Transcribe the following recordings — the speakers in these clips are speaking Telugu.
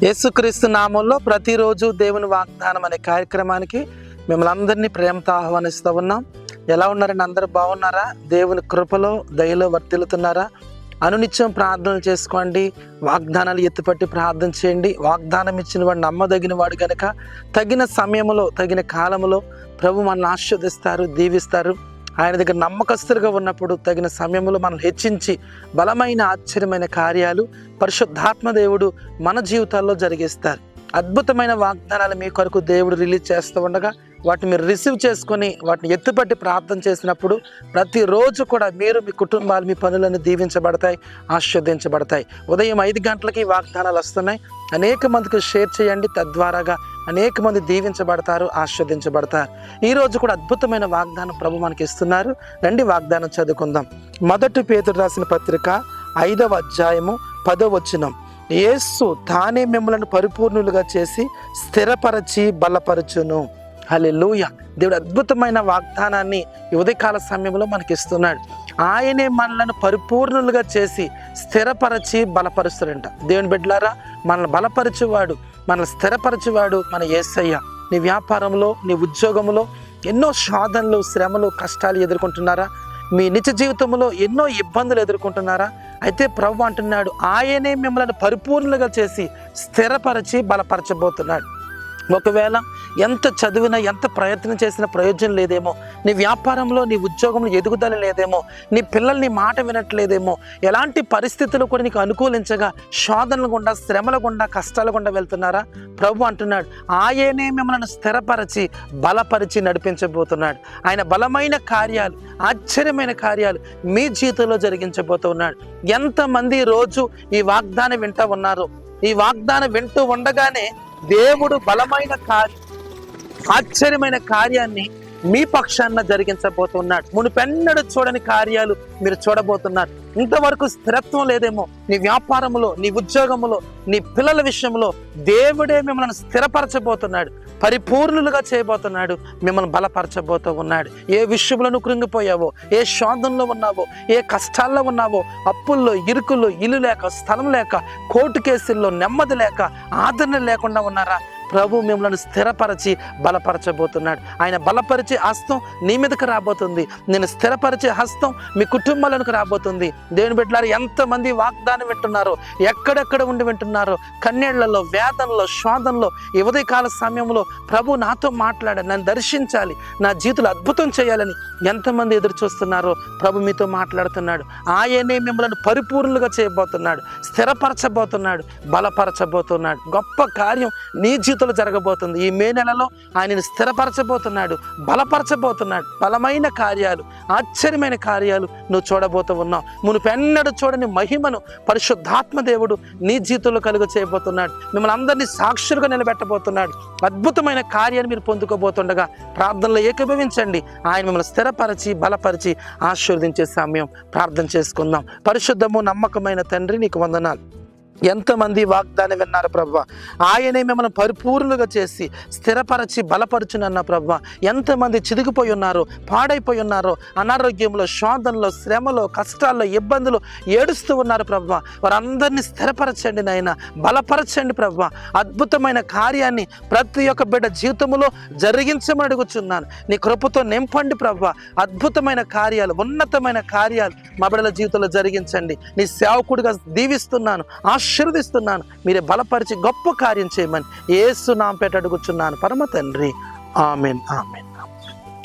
యేసుక్రీస్తు నామంలో ప్రతిరోజు దేవుని వాగ్దానం అనే కార్యక్రమానికి మిమ్మల్ని అందరినీ ప్రేమతో ఆహ్వానిస్తూ ఉన్నాం. ఎలా ఉన్నారండి? అందరూ బాగున్నారా? దేవుని కృపలో దయలో వర్తిల్లుతున్నారా? అనునిత్యం ప్రార్థనలు చేసుకోండి, వాగ్దానాలు ఎత్తుపట్టి ప్రార్థన చేయండి. వాగ్దానం ఇచ్చిన వాడు నమ్మదగిన వాడు కనుక తగిన సమయంలో తగిన కాలంలో ప్రభు మనల్ని ఆశీర్వదిస్తారు, దీవిస్తారు. ఆయన దగ్గర నమ్మకస్తులుగా ఉన్నప్పుడు తగిన సమయంలో మనల్ని హెచ్చించి బలమైన ఆశ్చర్యమైన కార్యాలు పరిశుద్ధాత్మ దేవుడు మన జీవితాల్లో జరిగిస్తారు. అద్భుతమైన వాగ్దానాలు మీ కొరకు దేవుడు రిలీజ్ చేస్తూ ఉండగా వాటిని మీరు రిసీవ్ చేసుకొని వాటిని ఎత్తుపట్టి ప్రార్థన చేసినప్పుడు ప్రతిరోజు కూడా మీరు, మీ కుటుంబాలు, మీ పనులను దీవించబడతాయి, ఆశీర్వదించబడతాయి. ఉదయం 5 గంటలకి వాగ్దానాలు వస్తున్నాయి. అనేక మందికి షేర్ చేయండి. తద్వారాగా అనేక మంది దీవించబడతారు, ఆశీర్వదించబడతారు. ఈరోజు కూడా అద్భుతమైన వాగ్దానం ప్రభు మనకి ఇస్తున్నారు. రండి వాగ్దానం చదువుకుందాం. 1 పేతురు రాసిన పత్రిక 5వ అధ్యాయము 10వ వచనం. యేసు తానే మిమ్మల్ని పరిపూర్ణులుగా చేసి స్థిరపరచి బలపరచును. హల్లెలూయా. దేవుడు అద్భుతమైన వాగ్దానాన్ని ఈ ఉదయకాల సమయంలో మనకి ఇస్తున్నాడు. ఆయనే మనలను పరిపూర్ణులుగా చేసి స్థిరపరచి బలపరుస్తాడంట. దేవుని బిడ్డలారా, మనల్ని బలపరచువాడు, మనల్ని స్థిరపరచువాడు మన యేసయ్య. నీ వ్యాపారంలో, నీ ఉద్యోగంలో ఎన్నో శోధనలు, శ్రమలు, కష్టాలు ఎదుర్కొంటున్నారా? మీ నిత్య జీవితంలో ఎన్నో ఇబ్బందులు ఎదుర్కొంటున్నారా? అయితే ప్రభు అంటున్నాడు, ఆయనే మిమ్మల్ని పరిపూర్ణులుగా చేసి స్థిరపరచి బలపరచబోతున్నాడు. ఒకవేళ ఎంత చదివినా, ఎంత ప్రయత్నం చేసినా ప్రయోజనం లేదేమో, నీ వ్యాపారంలో, నీ ఉద్యోగంలో ఎదుగుదల లేదేమో, నీ పిల్లలు నీ మాట వినట్లేదేమో, ఎలాంటి పరిస్థితులు కూడా నీకు అనుకూలించగా శోధనలు గుండా, శ్రమల గుండా, కష్టాల గుండా వెళ్తున్నారా? ప్రభు అంటున్నాడు, ఆయనే మిమ్మల్ని స్థిరపరిచి బలపరిచి నడిపించబోతున్నాడు. ఆయన బలమైన కార్యాలు, ఆశ్చర్యమైన కార్యాలు మీ జీవితంలో జరిగించబోతున్నాడు. ఎంతమంది రోజు ఈ వాగ్దానం వింటూ ఉన్నారు? ఈ వాగ్దానం వింటూ ఉండగానే దేవుడు బలమైన ఆశ్చర్యమైన కార్యాన్ని మీ పక్షాన జరిగించబోతున్నాడు. మునుపెన్నడూ చూడని కార్యాలు మీరు చూడబోతున్నారు. ఇంతవరకు స్థిరత్వం లేదేమో నీ వ్యాపారంలో, నీ ఉద్యోగంలో, నీ పిల్లల విషయంలో. దేవుడే మిమ్మల్ని స్థిరపరచబోతున్నాడు, పరిపూర్ణులుగా చేయబోతున్నాడు, మిమ్మల్ని బలపరచబోతూ ఉన్నాడు. ఏ విషయంలో నువ్వు కృంగిపోయావో, ఏ శోధనలో ఉన్నావో, ఏ కష్టాల్లో ఉన్నావో, అప్పుల్లో, ఇరుకుల్లో, ఇల్లు లేక, స్థలం లేక, కోర్టు కేసుల్లో నెమ్మది లేక, ఆదరణ లేకుండా ఉన్నారా? ప్రభు మిమ్మల్ని స్థిరపరిచి బలపరచబోతున్నాడు. ఆయన బలపరిచే హస్తం నీ మీదకి రాబోతుంది. నేను స్థిరపరిచే హస్తం మీ కుటుంబాలకు రాబోతుంది. దేవుని బిడ్డలారా, ఎంతమంది వాగ్దానం వింటున్నారో, ఎక్కడెక్కడ ఉండి వింటున్నారో, కన్నీళ్లలో, వేదనలో, శోధనలో, ఈ ఉదయకాల సమయంలో ప్రభు నాతో మాట్లాడాలి, నన్ను దర్శించాలి, నా జీవితంలో అద్భుతం చేయాలని ఎంతమంది ఎదురు చూస్తున్నారో ప్రభు మీతో మాట్లాడుతున్నాడు. ఆయనే మిమ్మల్ని పరిపూర్ణులుగా చేయబోతున్నాడు, స్థిరపరచబోతున్నాడు, బలపరచబోతున్నాడు. గొప్ప కార్యం నీ జీవితంలో జరగబోతుంది. ఈ మే నెలలో ఆయనను స్థిరపరచబోతున్నాడు, బలపరచబోతున్నాడు. బలమైన కార్యాలు, ఆశ్చర్యమైన కార్యాలు నువ్వు చూడబోతూ ఉన్నావు. మునుపెన్నడూ చూడని మహిమను పరిశుద్ధాత్మ దేవుడు నీ జీవితంలో కలుగ చేయబోతున్నాడు. మిమ్మల్ని అందరినీ సాక్షులుగా నిలబెట్టబోతున్నాడు. అద్భుతమైన కార్యాన్ని మీరు పొందుకోబోతుండగా ప్రార్థనలో ఏకీభవించండి. ఆయన మిమ్మల్ని స్థిరపరిచి బలపరిచి ఆశీర్వదించే సమయం. ప్రార్థన చేసుకుందాం. పరిశుద్ధము నమ్మకమైన తండ్రి, నీకు వందనాలు. ఎంతమంది వాగ్దానం విన్నారు ప్రభువా? ఆయనే మిమ్మల్ని పరిపూర్ణులుగా చేసి స్థిరపరచి బలపరచునన్న ప్రభువా. ఎంతమంది చిదిగిపోయి ఉన్నారో, పాడైపోయి ఉన్నారో, అనారోగ్యంలో, శోధనలో, శ్రమలో, కష్టాల్లో, ఇబ్బందులు ఏడుస్తూ ఉన్నారు ప్రభువా. వారందరినీ స్థిరపరచండి నాయన, బలపరచండి ప్రభువా. అద్భుతమైన కార్యాన్ని ప్రతి ఒక్క బిడ్డ జీవితంలో జరిగించమని అడుగుచున్నాను. నీ కృపతో నింపండి ప్రభువా. అద్భుతమైన కార్యాలు, ఉన్నతమైన కార్యాలు మా బిడ్డల జీవితంలో జరిగించండి. నీ సేవకుడిగా దీవిస్తున్నాను, ఆశీర్వదిస్తున్నాను. మీరే బలపరిచి గొప్ప కార్యం చేయమని యేసు నామమున పేరిట అడుగుచున్నాను పరమ తండ్రి. ఆమేన్, ఆమేన్.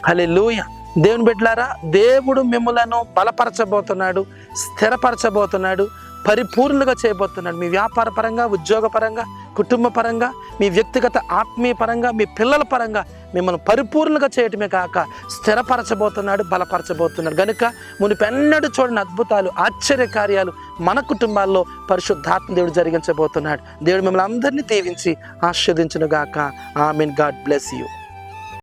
హల్లెలూయా. దేవుని బిడ్డలారా, దేవుడు మిమ్మలను బలపరచబోతున్నాడు, స్థిరపరచబోతున్నాడు, పరిపూర్ణులుగా చేయబోతున్నాడు. మీ వ్యాపార పరంగా, ఉద్యోగ పరంగా, కుటుంబ పరంగా, మీ వ్యక్తిగత ఆత్మీయ పరంగా, మీ పిల్లల పరంగా మిమ్మల్ని పరిపూర్ణులుగా చేయటమే కాక స్థిరపరచబోతున్నాడు, బలపరచబోతున్నాడు. కనుక మునిపెన్నడూ చూడని అద్భుతాలు, ఆశ్చర్య కార్యాలు మన కుటుంబాల్లో పరిశుద్ధాత్మ దేవుడు జరిగించబోతున్నాడు. దేవుడు మిమ్మల్ని అందరినీ దీవించి ఆశీర్వదించును గాక. ఆమేన్. God bless you.